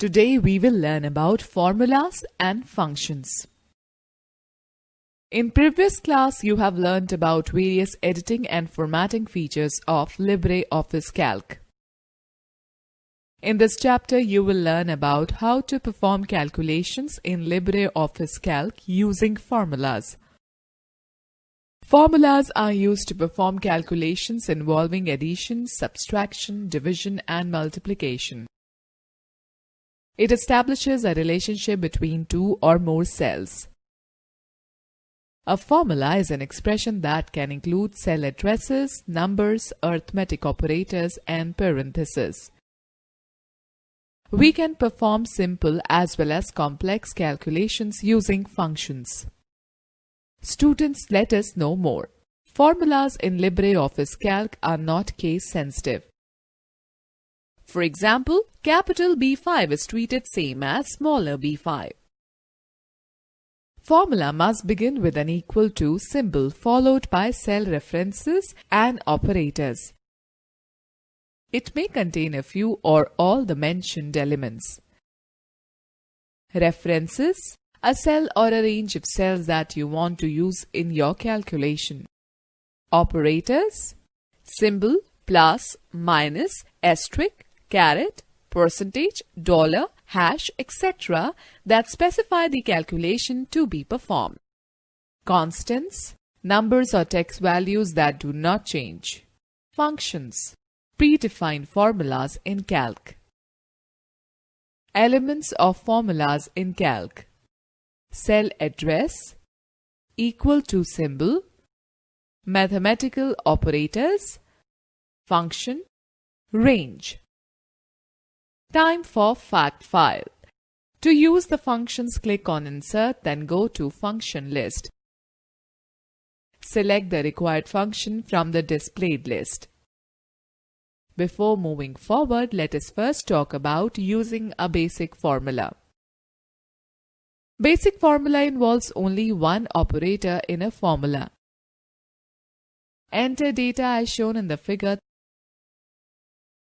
Today we will learn about formulas and functions. In previous class you have learnt about various editing and formatting features of LibreOffice Calc. In this chapter you will learn about how to perform calculations in LibreOffice Calc using formulas. Formulas are used to perform calculations involving addition, subtraction, division and multiplication. It establishes a relationship between two or more cells. A formula is an expression that can include cell addresses, numbers, arithmetic operators, and parentheses. We can perform simple as well as complex calculations using functions. Students, let us know more. Formulas in LibreOffice Calc are not case sensitive. For example, capital B5 is treated same as smaller b5. Formula must begin with an equal to symbol followed by cell references and operators. It may contain a few or all the mentioned elements. References: a cell or a range of cells that you want to use in your calculation. Operators: symbol, plus, minus, asterisk, caret, percentage, dollar, hash, etc. that specify the calculation to be performed. Constants: numbers or text values that do not change. Functions: predefined formulas in Calc. Elements of formulas in Calc: cell address, equal to symbol, mathematical operators, function, range. Time for fact file. To use the functions, click on Insert, then go to Function List. Select the required function from the displayed list. Before moving forward, let us first talk about using a basic formula. Basic formula involves only one operator in a formula. Enter data as shown in the figure.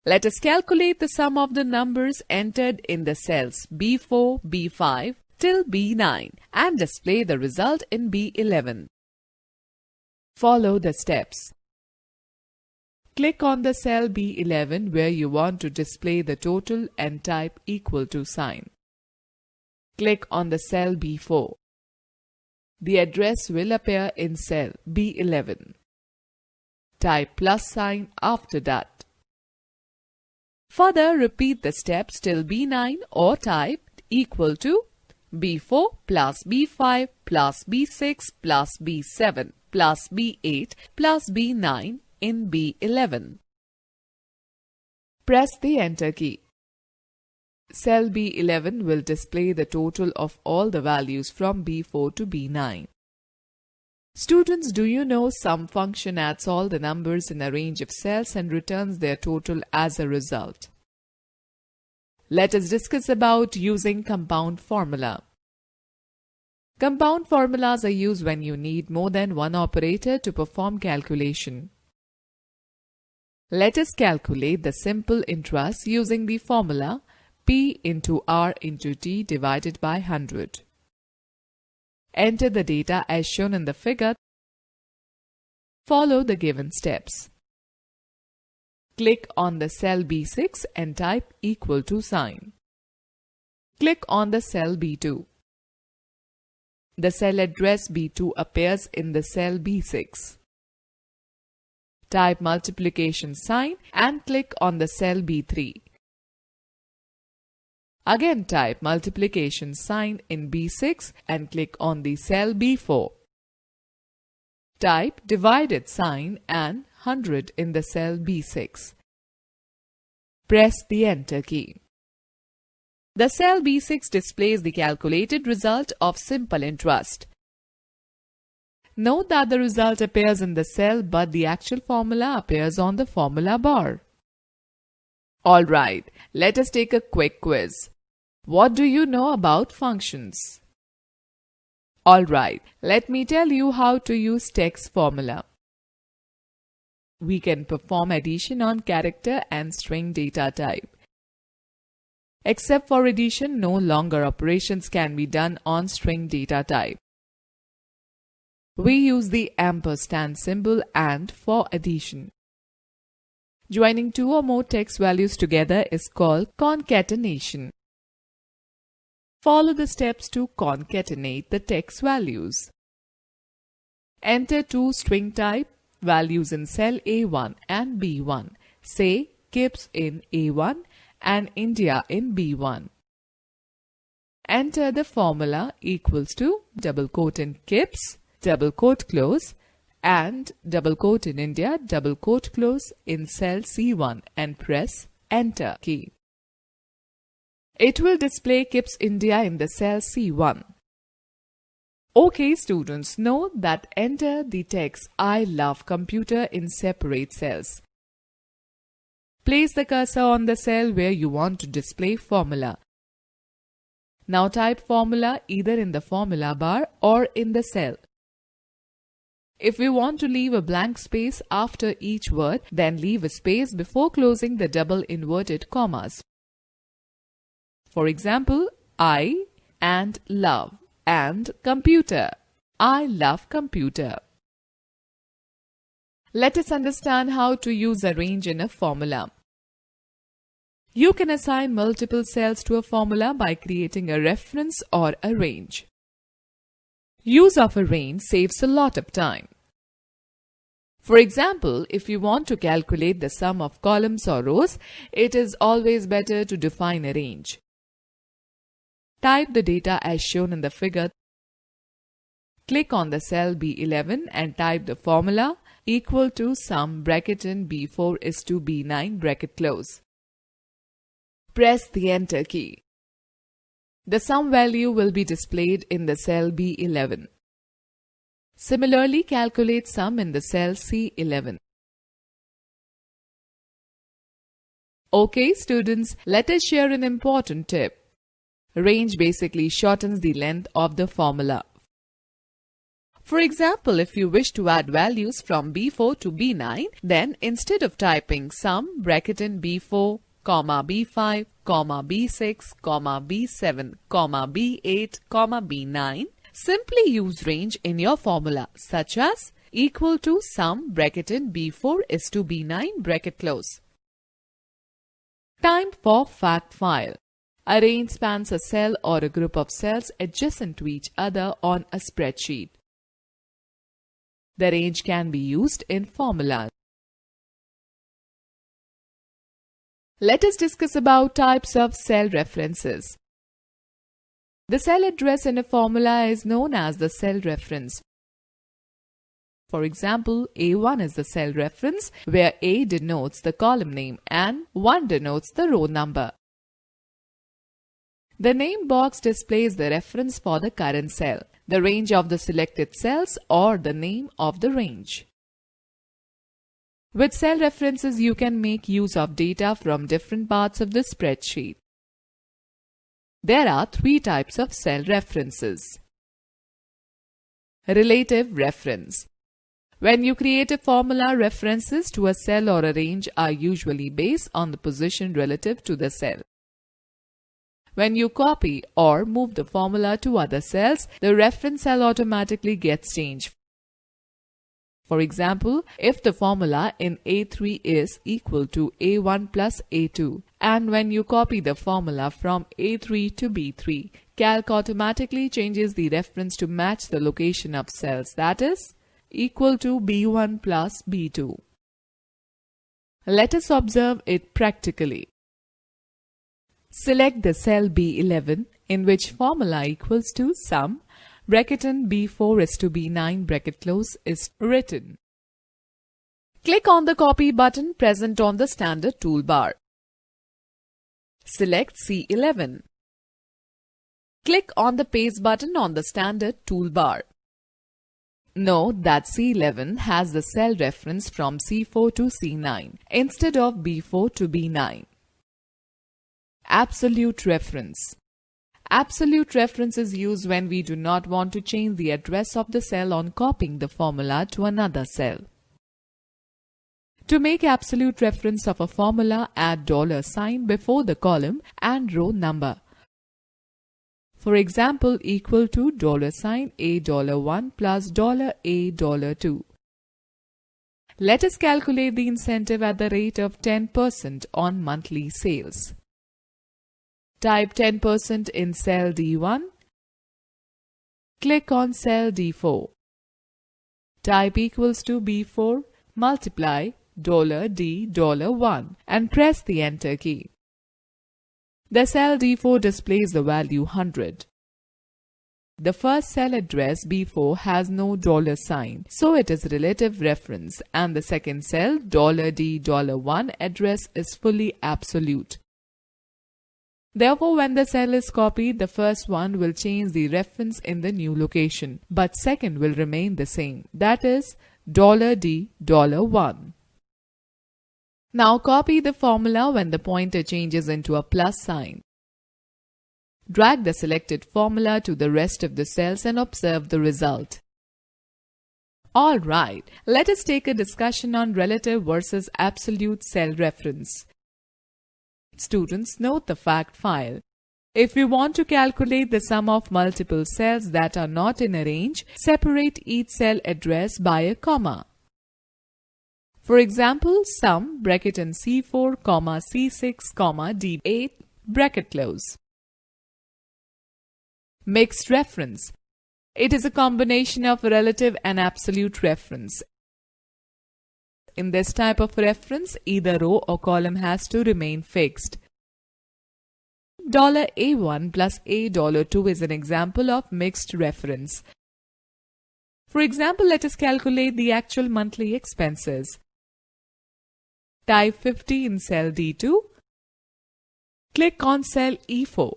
Let us calculate the sum of the numbers entered in the cells B4, B5 till B9 and display the result in B11. Follow the steps. Click on the cell B11 where you want to display the total and type equal to sign. Click on the cell B4. The address will appear in cell B11. Type plus sign after that. Further, repeat the steps till B9 or type equal to B4 plus B5 plus B6 plus B7 plus B8 plus B9 in B11. Press the Enter key. Cell B11 will display the total of all the values from B4 to B9. Students, do you know sum function adds all the numbers in a range of cells and returns their total as a result? Let us discuss about using compound formula. Compound formulas are used when you need more than one operator to perform calculation. Let us calculate the simple interest using the formula P into R into T divided by 100. Enter the data as shown in the figure. Follow the given steps. Click on the cell B6 and type equal to sign. Click on the cell B2. The cell address B2 appears in the cell B6. Type multiplication sign and click on the cell B3. Again type multiplication sign in B6 and click on the cell B4. Type divided sign and 100 in the cell B6. Press the Enter key. The cell B6 displays the calculated result of simple interest. Note that the result appears in the cell but the actual formula appears on the formula bar. Alright, let us take a quick quiz. What do you know about functions? Alright, let me tell you how to use text formula. We can perform addition on character and string data type. Except for addition, no longer operations can be done on string data type. We use the ampersand symbol and for addition. Joining two or more text values together is called concatenation. Follow the steps to concatenate the text values. Enter two string type values in cell A1 and B1. Say KIPS in A1 and India in B1. Enter the formula equals to double quote in KIPS, double quote close, and double quote in India, double quote close in cell C1 and press Enter key. It will display KIPS India in the cell C1. Okay students, note that enter the text I love computer in separate cells. Place the cursor on the cell where you want to display formula. Now type formula either in the formula bar or in the cell. If we want to leave a blank space after each word, then leave a space before closing the double inverted commas. For example, I and love and computer. I love computer. Let us understand how to use a range in a formula. You can assign multiple cells to a formula by creating a reference or a range. Use of a range saves a lot of time. For example, if you want to calculate the sum of columns or rows, it is always better to define a range. Type the data as shown in the figure. Click on the cell B11 and type the formula equal to sum bracket in B4 is to B9 bracket close. Press the Enter key. The sum value will be displayed in the cell B11. Similarly, calculate sum in the cell C11. Okay students, let us share an important tip. Range basically shortens the length of the formula. For example, if you wish to add values from B4 to B9, then instead of typing sum bracket in B4, B5, B6, B7, B8, B9, simply use range in your formula such as equal to sum bracket in B4 is to B9 bracket close. Time for fact file. A range spans a cell or a group of cells adjacent to each other on a spreadsheet. The range can be used in formulas. Let us discuss about types of cell references. The cell address in a formula is known as the cell reference. For example, A1 is the cell reference where A denotes the column name and 1 denotes the row number. The name box displays the reference for the current cell, the range of the selected cells, or the name of the range. With cell references, you can make use of data from different parts of the spreadsheet. There are three types of cell references. Relative reference. When you create a formula, references to a cell or a range are usually based on the position relative to the cell. When you copy or move the formula to other cells, the reference cell automatically gets changed. For example, if the formula in A3 is equal to A1 plus A2, and when you copy the formula from A3 to B3, Calc automatically changes the reference to match the location of cells, that is, equal to B1 plus B2. Let us observe it practically. Select the cell B11 in which formula equals to sum bracket in B4 is to B9 bracket close is written. Click on the copy button present on the standard toolbar. Select C11. Click on the paste button on the standard toolbar. Note that C11 has the cell reference from C4 to C9 instead of B4 to B9. Absolute reference. Absolute reference is used when we do not want to change the address of the cell on copying the formula to another cell. To make absolute reference of a formula, add $sign before the column and row number. For example, equal to $sign $A$1 plus $A$2. Let us calculate the incentive at the rate of 10% on monthly sales. Type 10% in cell D1. Click on cell D4. Type equals to B4 multiply $D$1 and press the enter key. The cell D4 displays the value 100. The first cell address B4 has no $sign, so it is relative reference, and the second cell $D$1 address is fully absolute. Therefore, when the cell is copied, the first one will change the reference in the new location, but second will remain the same, that is $D$1. Now copy the formula when the pointer changes into a plus sign. Drag the selected formula to the rest of the cells and observe the result. Alright, let us take a discussion on relative versus absolute cell reference. Students, note the fact file. If we want to calculate the sum of multiple cells that are not in a range, separate each cell address by a comma. For example, sum bracket in C4, C6, D8 bracket close. Mixed reference. It is a combination of relative and absolute reference. In this type of reference, either row or column has to remain fixed. $A1 plus $A$2 is an example of mixed reference. For example, let us calculate the actual monthly expenses. Type 50 in cell D2. Click on cell E4.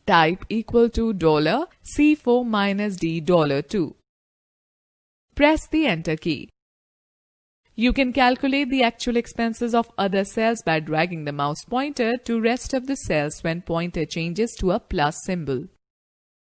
Type equal to $C4 minus D$2. Press the enter key. You can calculate the actual expenses of other cells by dragging the mouse pointer to rest of the cells when pointer changes to a plus symbol.